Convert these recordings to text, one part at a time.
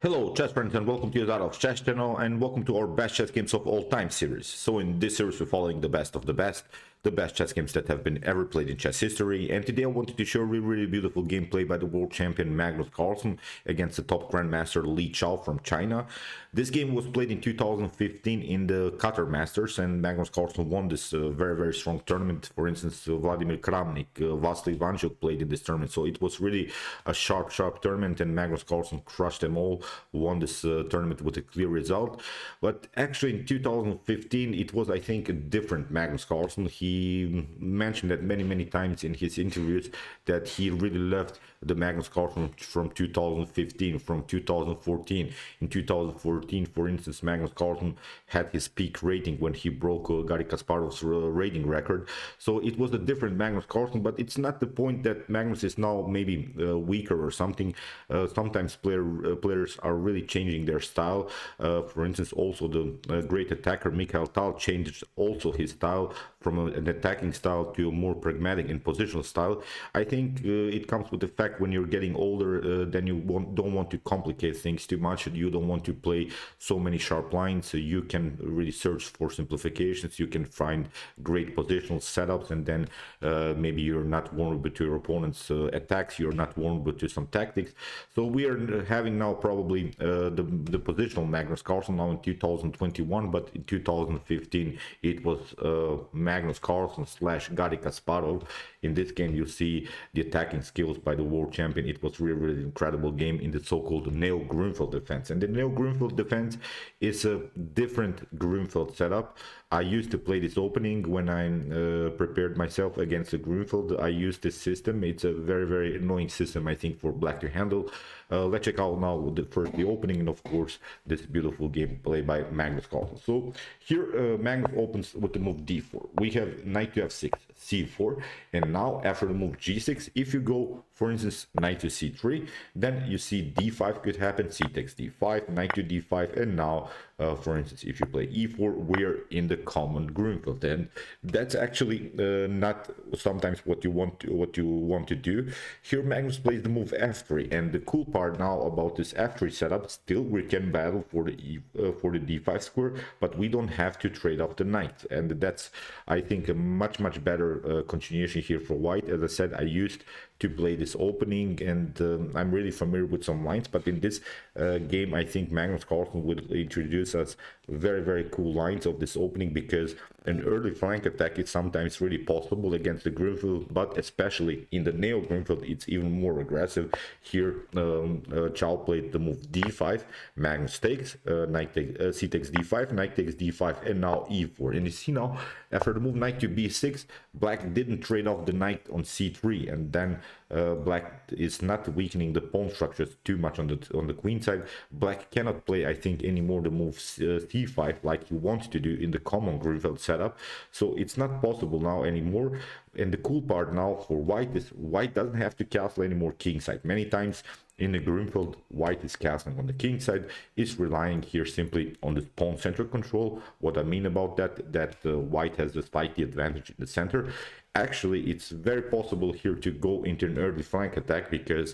Hello chess friends and welcome to the Art of Chess channel and welcome to our best chess games of all time series. So in this series we're following the best of the best chess games that have been ever played in chess history, and today I wanted to show a really beautiful gameplay by the world champion Magnus Carlsen against the top grandmaster Li Chao from China. This game was played in 2015 in the Qatar Masters, and Magnus Carlsen won this very strong tournament. For instance, Vladimir Kramnik, Vasily Ivanchuk played in this tournament, so it was really a sharp tournament, and Magnus Carlsen crushed them all, won this tournament with a clear result. But actually in 2015 it was, I think, a different Magnus Carlsen. He mentioned that many times in his interviews that he really loved the Magnus Carlsen from 2015, from 2014. In 2014, for instance, Magnus Carlsen had his peak rating when he broke Garry Kasparov's rating record. So it was a different Magnus Carlsen, but it's not the point that Magnus is now maybe weaker or something. Sometimes players are really changing their style. For instance, also the great attacker Mikhail Tal changed also his style from an attacking style to a more pragmatic and positional style. I think it comes with the fact when you're getting older, then you don't want to complicate things too much. You don't want to play so many sharp lines, so you can really search for simplifications. You can find great positional setups, and then maybe you're not vulnerable to your opponent's attacks, you're not vulnerable to some tactics. So we are having now probably the positional Magnus Carlsen now in 2021, but in 2015 it was Magnus Carlsen / Garry Kasparov. In this game you see the attacking skills by the world champion. It was really incredible game in the so-called Neo-Grunfeld defense, and the Neo-Grunfeld defense is a different Grunfeld setup. I used to play this opening when I prepared myself against the Grunfeld. I used this system. It's a very annoying system, I think, for black to handle. Let's check out now the opening, and of course this beautiful gameplay by Magnus Carlsen. So here Magnus opens with the move d4. We have knight to f6, c4, and now after the move g6, if you go, for instance, knight to c3, then you see d5 could happen, c takes d5, knight to d5, and now for instance, if you play e4, we're in the common Grunfeld, and that's actually not sometimes what you want to do. Here Magnus plays the move f3, and the cool part now about this f3 setup, still we can battle for the d5 square, but we don't have to trade off the knight, and that's, I think, a much better continuation here for white. As I said, I used to play this opening, and I'm really familiar with some lines, but in this game I think Magnus Carlsen would introduce us very cool lines of this opening, because an early flank attack is sometimes really possible against the Grunfeld, but especially in the Neo Grunfeld it's even more aggressive. Here Chao played the move d5, Magnus takes, c takes d5, knight takes d5, and now e4. And you see now after the move knight to b6, black didn't trade off the knight on c3, and then black is not weakening the pawn structures too much on the queen side. Black cannot play, I think, anymore the move c5 like he wants to do in the common Grunfeld setup, so it's not possible now anymore. And the cool part now for white is white doesn't have to castle anymore king side. Many times in the Grunfeld, white is castling on the king side, is relying here simply on the pawn center control. What I mean about that white has the slightly advantage in the center. Actually, it's very possible here to go into an early flank attack, because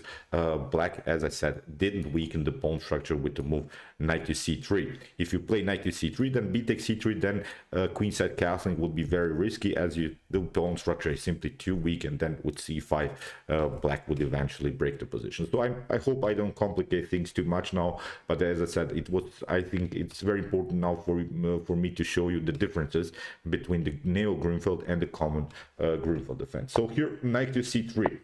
black, as I said, didn't weaken the pawn structure with the move knight to c3. If you play knight to c3, then b takes c3, then queenside castling would be very risky, as the pawn structure is simply too weak, and then with c5 black would eventually break the position. So I hope I don't complicate things too much now, but as I said, I think it's very important now for me to show you the differences between the Neo Grunfeld and the common Grunfeld defense. So here knight to c3,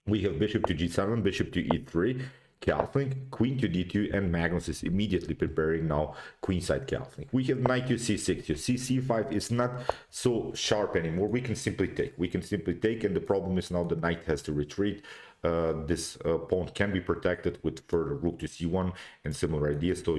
we have bishop to g7, bishop to e3, castling, queen to d2, and Magnus is immediately preparing now queenside castling. We have knight to c6. You see c5 is not so sharp anymore. We can simply take, and the problem is now the knight has to retreat. This pawn can be protected with further rook to c1 and similar ideas, so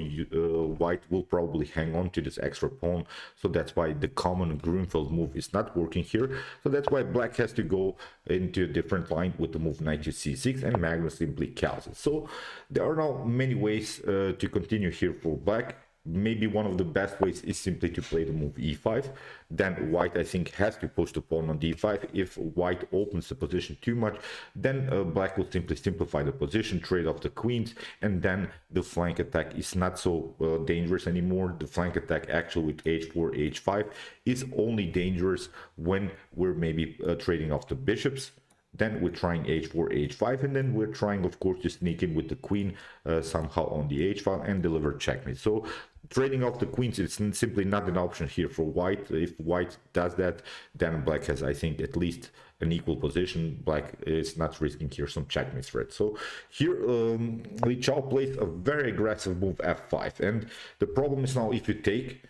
white will probably hang on to this extra pawn. So that's why the common Grunfeld move is not working here. So that's why black has to go into a different line with the move knight to c6, and Magnus simply castles. So there are now many ways to continue here for black. maybe one of the best ways is simply to play the move e5. Then white, I think, has to push the pawn on d5. If white opens the position too much, then black will simply simplify the position, trade off the queens, and then the flank attack is not so dangerous anymore. The flank attack actually with h4, h5 is only dangerous when we're maybe trading off the bishops. Then we're trying h4, h5, and then we're trying, of course, to sneak in with the queen somehow on the h file and deliver checkmate. So trading off the queens is simply not an option here for white. If white does that, then black has, I think, at least an equal position. Black is not risking here some checkmate threat. So here Li Chao plays a very aggressive move f5, and the problem is now if you take,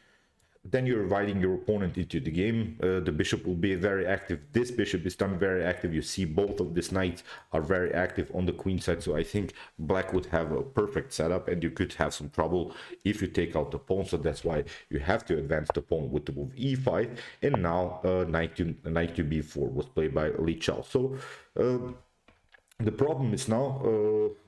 then you're inviting your opponent into the game. The bishop will be very active. This bishop is done very active. You see both of these knights are very active on the queen side. So I think black would have a perfect setup, and you could have some trouble if you take out the pawn. So that's why you have to advance the pawn with the move e5. And now knight to b4 was played by Li Chao. So the problem is now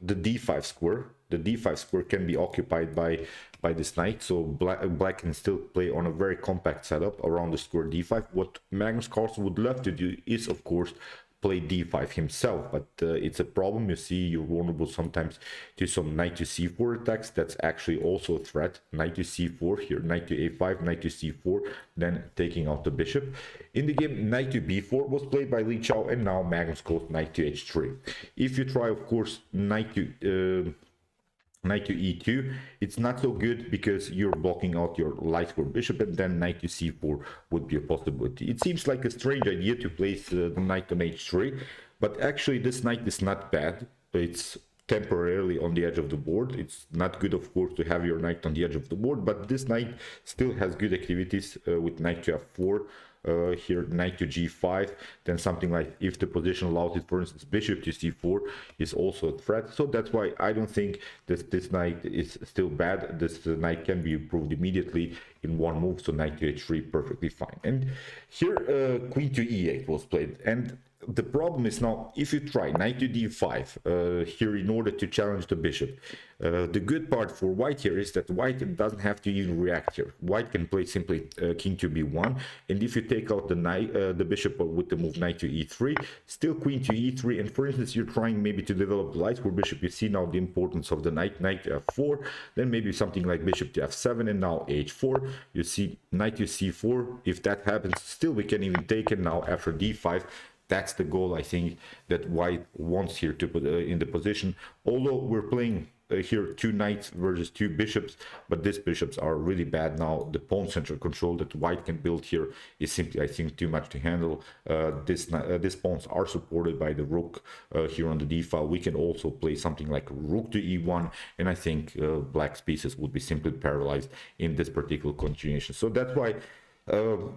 the d5 square. The d5 square can be occupied by this knight, so black can still play on a very compact setup around the square d5. What Magnus Carlsen would love to do is, of course, play d5 himself, but it's a problem. You see, you're vulnerable sometimes to some knight to c4 attacks. That's actually also a threat. Knight to c4 here, knight to a5, knight to c4, then taking out the bishop. In the game, knight to b4 was played by Li Chao, and now Magnus goes knight to h3. If you try, of course, knight to e2, it's not so good because you're blocking out your light square bishop, and then knight to c4 would be a possibility. It seems like a strange idea to place the knight on h3, but actually this knight is not bad. It's temporarily on the edge of the board. It's not good, of course, to have your knight on the edge of the board, but this knight still has good activities with knight to f4. Here knight to g5, then something like, if the position allows it, for instance, bishop to c4 is also a threat. So that's why I don't think that this knight is still bad. This knight can be improved immediately in one move, so knight to h3 perfectly fine. And here queen to e8 was played, and the problem is now if you try knight to d5 here in order to challenge the bishop, the good part for white here is that white doesn't have to even react here. White can play simply king to b1, and if you take out the knight, the bishop with the move knight to e3, still queen to e3, and for instance you're trying maybe to develop the light square bishop. You see now the importance of the knight to f4, then maybe something like bishop to f7, and now h4. You see knight to c4. If that happens, still we can even take it now after d5. That's the goal, I think, that white wants here to put in the position. Although we're playing here two knights versus two bishops, but these bishops are really bad now. The pawn center control that white can build here is simply, I think, too much to handle. These pawns are supported by the rook here on the d file. We can also play something like rook to e1, and I think black's pieces would be simply paralyzed in this particular continuation. So that's why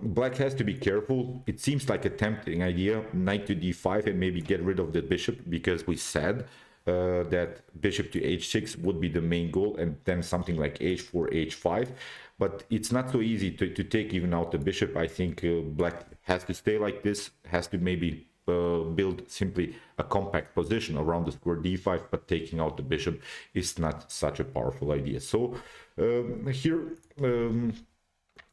black has to be careful. It seems like a tempting idea, knight to d5, and maybe get rid of the bishop, because we said that bishop to h6 would be the main goal, and then something like h4, h5. But it's not so easy to take even out the bishop. I think black has to stay like this, has to maybe build simply a compact position around the square d5, but taking out the bishop is not such a powerful idea. So here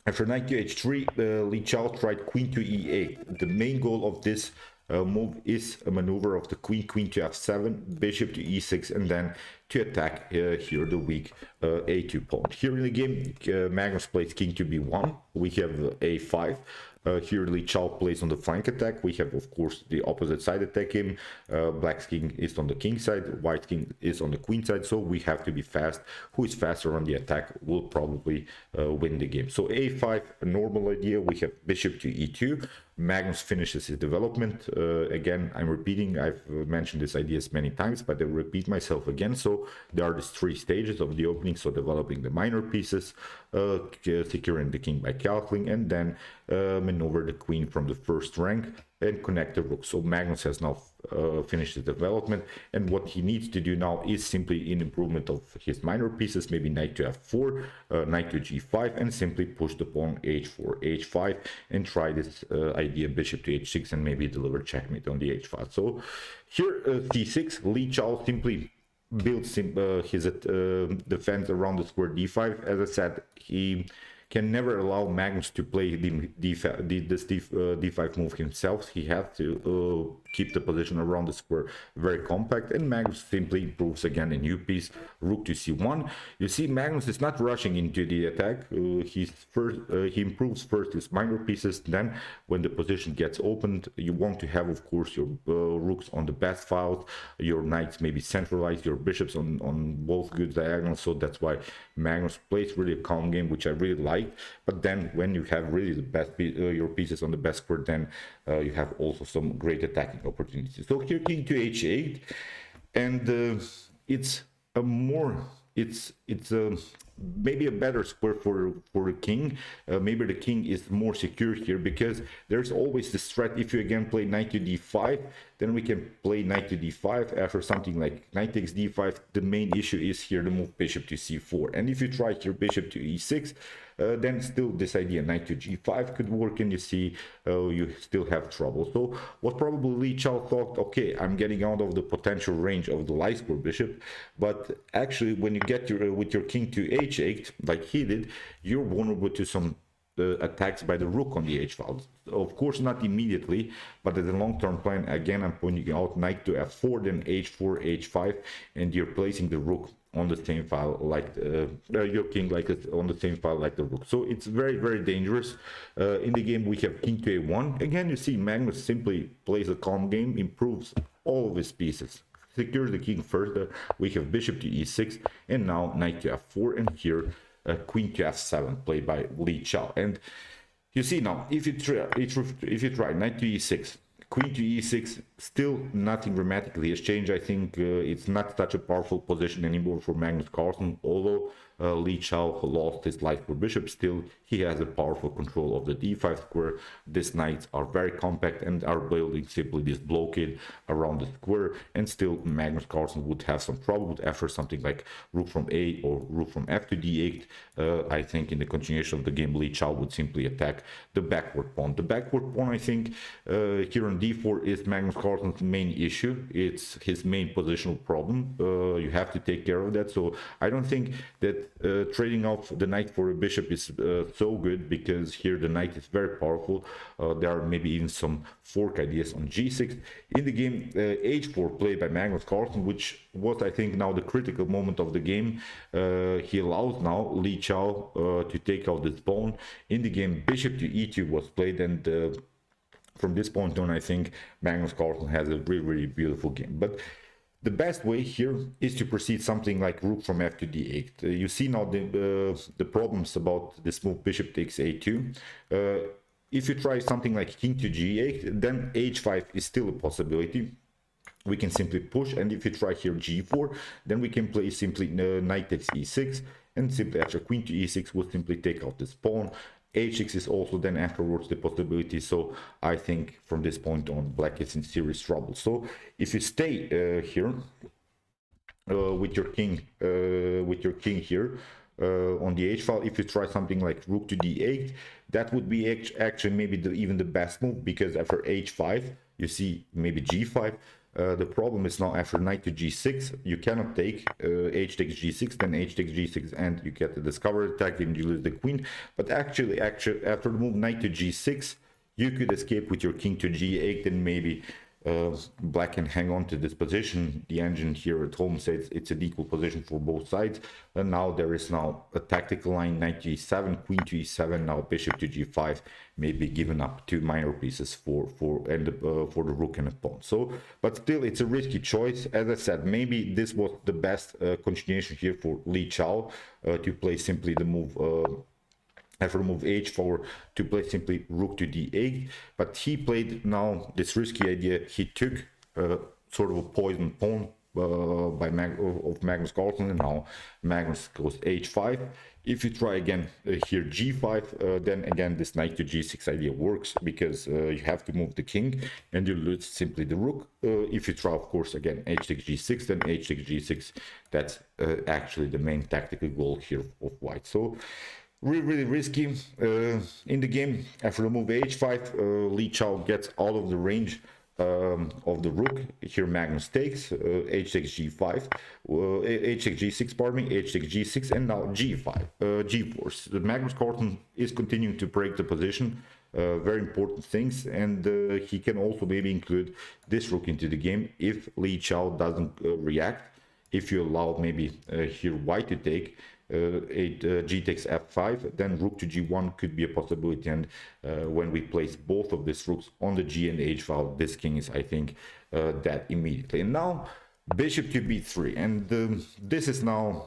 after knight to h3, Li Chao tried queen to e8. The main goal of this move is a maneuver of the queen to f7, bishop to e6, and then to attack here the weak a2 pawn. Here in the game, Magnus plays king to b1. We have a5. Here Li Chao plays on the flank attack. We have, of course, the opposite side attack him. Black's king is on the king side, white king is on the queen side, so we have to be fast. Who is faster on the attack will probably win the game. So a5, a normal idea. We have bishop to e2. Magnus finishes his development. Again, I'm repeating, I've mentioned these ideas many times, but I repeat myself again. So there are these three stages of the opening. So developing the minor pieces, securing the king by castling, and then maneuver the queen from the first rank and connect the rook. So Magnus has now finished his development, and what he needs to do now is simply an improvement of his minor pieces, maybe knight to f4, knight to g5, and simply push the pawn h4, h5, and try this idea bishop to h6, and maybe deliver checkmate on the h file. So here c6, Li Chao simply builds his defense around the square d5. As I said, he can never allow Magnus to play this d5 move himself. He has to keep the position around the square very compact, and Magnus simply improves again a new piece, rook to c1. You see, Magnus is not rushing into the attack. He improves first his minor pieces, then when the position gets opened, you want to have, of course, your rooks on the best files, your knights maybe centralized, your bishops on both good diagonals. So that's why Magnus plays really a calm game, which I really like. But then when you have really the best your pieces on the best square, then you have also some great attacking opportunities. So here king to h8, and it's a more maybe a better square for a king. Maybe the king is more secure here, because there's always this threat. If you again play knight to d5, then we can play knight to d5 after something like knight takes d5. The main issue is here the move bishop to c4, and if you try here bishop to e6, then still this idea knight to g5 could work, and you see you still have trouble. So what probably Li Chao thought, okay, I'm getting out of the potential range of the light square bishop, but actually when you get with your king to h8 like he did, you're vulnerable to some attacks by the rook on the h file. Of course not immediately, but as a long-term plan, again I'm pointing out knight to f4, then h4, h5, and you're placing the rook on the same file like your king like on the same file like the rook. So it's very, very dangerous. In the game we have king to a1. Again, you see Magnus simply plays a calm game, improves all of his pieces, secures the king first. We have bishop to e6, and now knight to f4, and here queen to f7 played by Li Chao. And you see now, if you try knight to e6, queen to e6, still nothing dramatically has changed. I think it's not such a powerful position anymore for Magnus Carlsen, although Li Chao lost his light square bishop. Still, he has a powerful control of the d5 square. These knights are very compact and are building simply this blockade around the square, and still Magnus Carlsen would have some trouble after something like rook from a or rook from f to d8. I think in the continuation of the game, Li Chao would simply attack the backward pawn. The backward pawn, I think, here on d4 is Magnus Carlsen's main issue. It's his main positional problem. You have to take care of that. So I don't think that trading off the knight for a bishop is so good, because here the knight is very powerful. There are maybe even some fork ideas on g6. In the game, h4 played by Magnus Carlsen, which was, I think, now the critical moment of the game. He allows now Li Chao to take out this pawn. In the game, bishop to e2 was played, and from this point on, I think Magnus Carlsen has a really, really beautiful game. But the best way here is to proceed something like rook from f to d8. You see now the problems about this move bishop takes a2. If you try something like king to g8, then h5 is still a possibility. We can simply push, and if you try here g4, then we can play simply knight takes e6, and simply after queen to e6 we'll simply take out this pawn. h6 is also then afterwards the possibility. So I think from this point on, black is in serious trouble. So if you stay here with your king here on the h file, if you try something like rook to d8, that would be actually maybe even the best move, because after h5 you see maybe g5. The problem is now after knight to g6, you cannot take h takes g6, then h takes g6, and you get the discovery attack, and you lose the queen. But actually after the move knight to g6, you could escape with your king to g8, and maybe black can hang on to this position. The engine here at home says it's an equal position for both sides, and now there is now a tactical line knight to e7, queen to e7, now bishop to g5, maybe given up two minor pieces for the rook and the pawn. So, but still, it's a risky choice. As I said, maybe this was the best continuation here for Li Chao to play simply the move. After move h4 to play simply rook to d8, but he played now this risky idea. He took sort of a poison pawn of Magnus Carlsen, and now Magnus goes h5. If you try again here g5, then again this knight to g6 idea works, because you have to move the king and you lose simply the rook. If you try, of course, again h takes g6, then h takes g6. That's actually the main tactical goal here of white. So really risky. In the game, after the move h5, Li Chao gets out of the range of the rook. Here Magnus takes, h takes g5, h takes g6, pardon me, h takes g6, and now g5, g4. So the Magnus Carlsen is continuing to break the position, very important things, and he can also maybe include this rook into the game if Li Chao doesn't react. If you allow maybe here white to take, g takes f5, then rook to g1 could be a possibility, and when we place both of these rooks on the g and h file, this king is, I think, dead immediately. And now bishop to b3, and this is now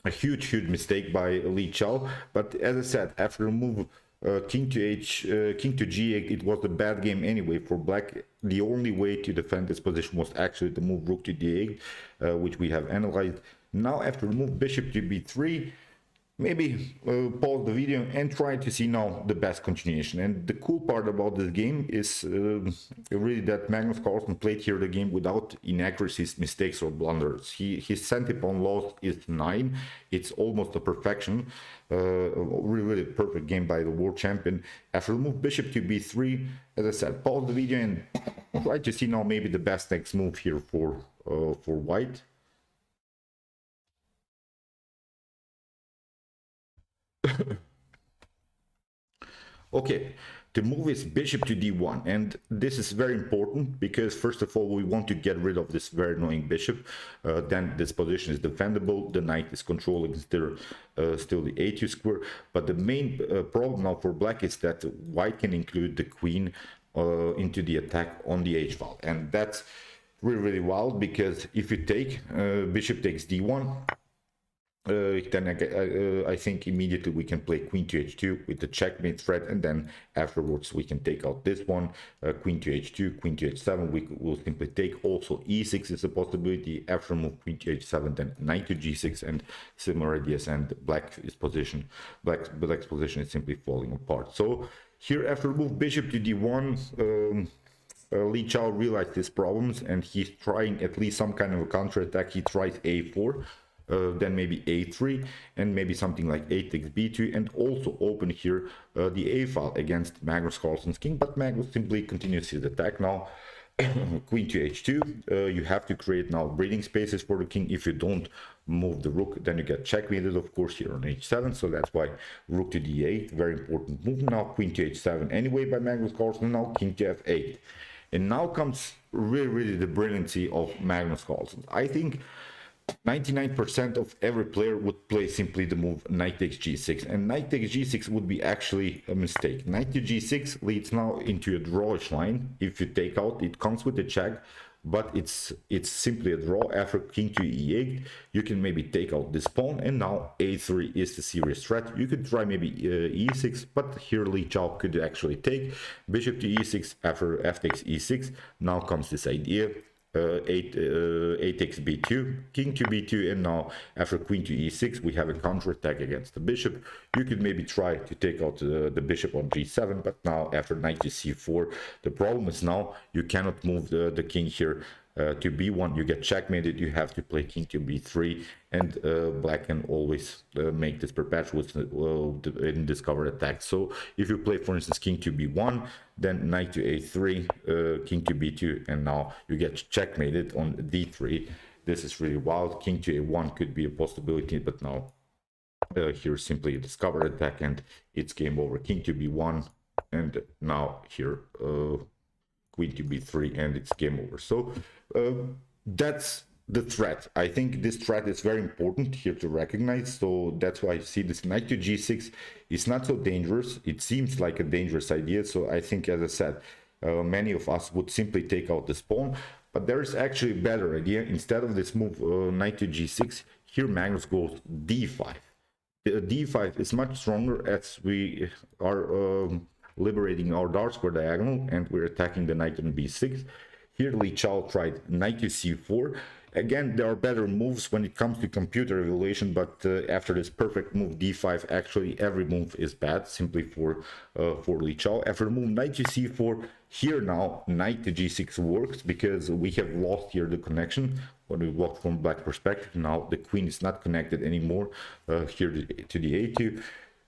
a huge mistake by Li Chao. But as I said, after the move king to g8, it was a bad game anyway for black. The only way to defend this position was actually to move rook to d8, which we have analyzed. Now after the move bishop to b3, maybe pause the video and try to see now the best continuation. And the cool part about this game is really that Magnus Carlsen played here the game without inaccuracies, mistakes, or blunders. His center pawn loss is 9. It's almost a perfection. Really perfect game by the world champion. After the move bishop to b3, as I said, pause the video and try to see now maybe the best next move here for white. Okay, the move is bishop to d1, and this is very important because first of all we want to get rid of this very annoying bishop. Then this position is defendable, the knight is controlling still the a2 square, but the main problem now for black is that white can include the queen into the attack on the h file, and that's really wild, because if you take bishop takes d1, then I think immediately we can play queen to h2 with the checkmate threat, and then afterwards we can take out this one, queen to h2, queen to h7. We will simply take. Also e6 is a possibility. After move queen to h7, then knight to g6, and similar ideas. And black's position is simply falling apart. So here after move bishop to d1, Li Chao realized his problems, and he's trying at least some kind of a counter attack. He tries a4. Then maybe a3, and maybe something like a takes b2, and also open here the a file against Magnus Carlsen's king. But Magnus simply continues his attack now. Queen to h2, you have to create now breathing spaces for the king. If you don't move the rook, then you get checkmated, of course, here on h7. So that's why rook to d8, very important move. Now queen to h7 anyway by Magnus Carlsen. Now king to f8, and now comes really the brilliancy of Magnus Carlsen. I think 99% of every player would play simply the move knight takes g6, and knight takes g6 would be actually a mistake. Knight to g6 leads now into a drawish line. If you take out, it comes with the check, but it's simply a draw. After king to e8, you can maybe take out this pawn, and now a3 is the serious threat. You could try maybe e6, but here Li Chao could actually take bishop to e6. After f takes e6, now comes this idea. A takes b2, king to b2, and now after queen to e6 we have a counter attack against the bishop. You could maybe try to take out the bishop on g7, but now after knight to c4, the problem is now you cannot move the king here to b1. You get checkmated. You have to play king to b3, and black can always make this perpetual discovered attack. So if you play, for instance, king to b1, then knight to a3, king to b2, and now you get checkmated on d3. This is really wild. King to a1 could be a possibility, but now here simply a discovered attack, and it's game over. King to b1, and now here queen to b3, and it's game over. So that's the threat. I think this threat is very important here to recognize. So that's why I see this knight to g6 is not so dangerous. It seems like a dangerous idea. So I think, as I said, many of us would simply take out this pawn, but there is actually a better idea. Instead of this move knight to g6, here Magnus goes d5. D5 is much stronger, as we are liberating our dark square diagonal, and we're attacking the knight on b6. Here Li Chao tried knight to c4. Again, there are better moves when it comes to computer evaluation, but after this perfect move d5, actually every move is bad, simply for Li Chao. After the move knight to c4, here now knight to g6 works, because we have lost here the connection when we walk from black perspective. Now the queen is not connected anymore here to the a2.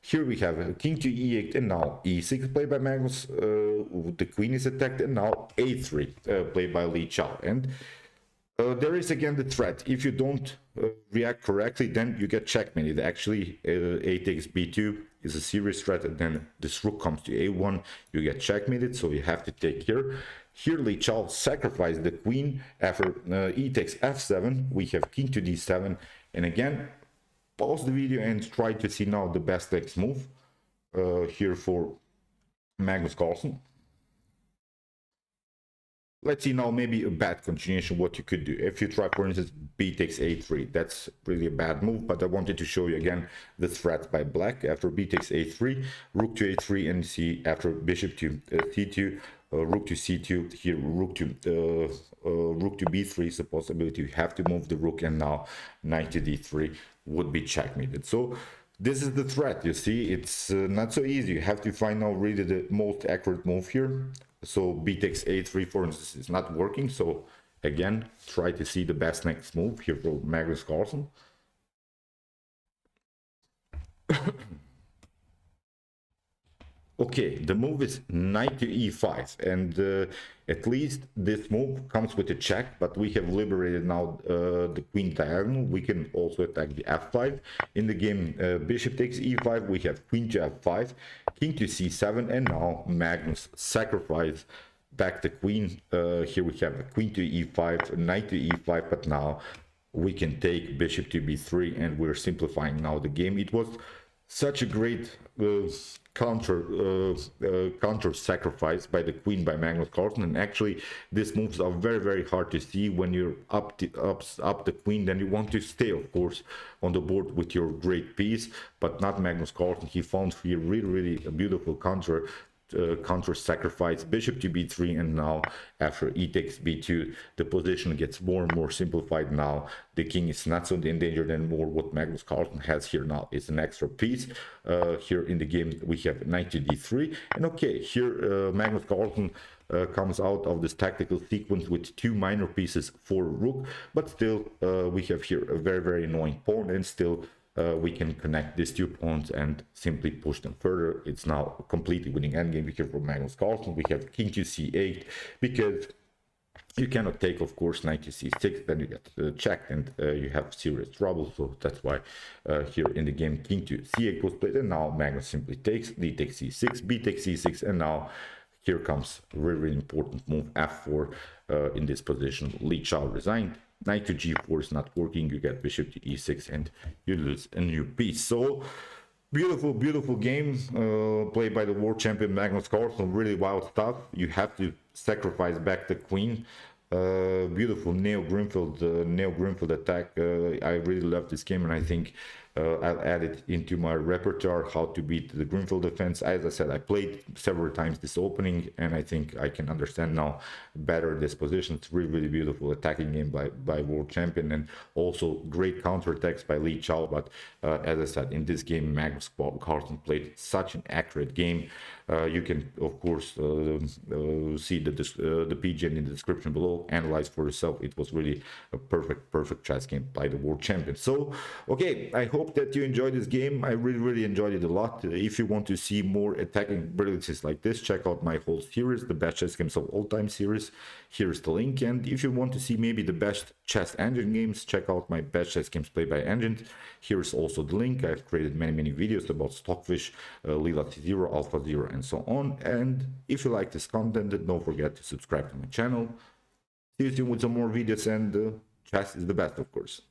Here we have king to e8 and now e6 played by Magnus. The queen is attacked and now a3 played by Li Chao. And there is again the threat. If you don't react correctly, then you get checkmated. Actually, a takes b2 is a serious threat, and then this rook comes to a1, you get checkmated, so you have to take care. Here Li Chao sacrificed the queen. After e takes f7, we have king to d7, and again, pause the video and try to see now the best next move here for Magnus Carlsen. Let's see now maybe a bad continuation what you could do. If you try, for instance, b takes a3, that's really a bad move, but I wanted to show you again the threat by black. After b takes a3, rook to a3, and see after bishop to c2, rook to c2, here rook to b3 is a possibility. You have to move the rook, and now knight to d3 would be checkmated. So this is the threat. You see, it's not so easy. You have to find out really the most accurate move here. So b takes a3, for instance, is not working. So again, try to see the best next move here for Magnus Carlsen. Okay, the move is knight to e5, and at least this move comes with a check, but we have liberated now the queen diagonal. We can also attack the f5. In the game, bishop takes e5, we have queen to f5, king to c7, and now Magnus sacrifice back the queen. Here we have queen to e5, knight to e5, but now we can take bishop to b3, and we're simplifying now the game. It was such a great counter sacrifice by the queen by Magnus Carlsen, and actually these moves are very hard to see when you're up the queen. Then you want to stay, of course, on the board with your great piece, but not Magnus Carlsen. He found here really a beautiful counter sacrifice, bishop to b3, and now after e takes b2, the position gets more and more simplified. Now the king is not so endangered anymore. What Magnus Carlsen has here now is an extra piece. Here in the game we have knight to d3, and okay, here Magnus Carlsen comes out of this tactical sequence with two minor pieces for rook, but still we have here a very annoying pawn, and still we can connect these two pawns and simply push them further. It's now a completely winning endgame here for Magnus Carlsen. We have king to c8, because you cannot take, of course, knight to c6, then you get checked, and you have serious trouble. So that's why here in the game king to c8 was played, and now Magnus simply takes, d takes c6, b takes c6, and now here comes a really important move, f4. In this position, Li Chao resigned. Knight to g4 is not working, you get bishop to e6, and you lose a new piece. So beautiful game played by the world champion Magnus Carlsen. Really wild stuff. You have to sacrifice back the queen. Beautiful Neo Grimfield attack. I really love this game, and I think I'll add it into my repertoire, how to beat the Grimfield defense. As I said, I played several times this opening, and I think I can understand now better this position. It's really beautiful attacking game by world champion, and also great counterattacks by Li Chao. But as I said, in this game, Magnus Carlsen played such an accurate game. You can, of course, see the PGN in the description below. Analyze for yourself. It was really a perfect chess game by the world champion. So, okay, I hope that you enjoyed this game. I really enjoyed it a lot. If you want to see more attacking brilliances like this, check out my whole series, the best chess games of all time series. Here's the link. And if you want to see maybe the best chess engine games, check out my best chess games played by engine. Here's also the link. I've created many videos about Stockfish, Lila Zero, Alpha Zero, and so on. And if you like this content, don't forget to subscribe to my channel. See you soon with some more videos, and chess is the best, of course.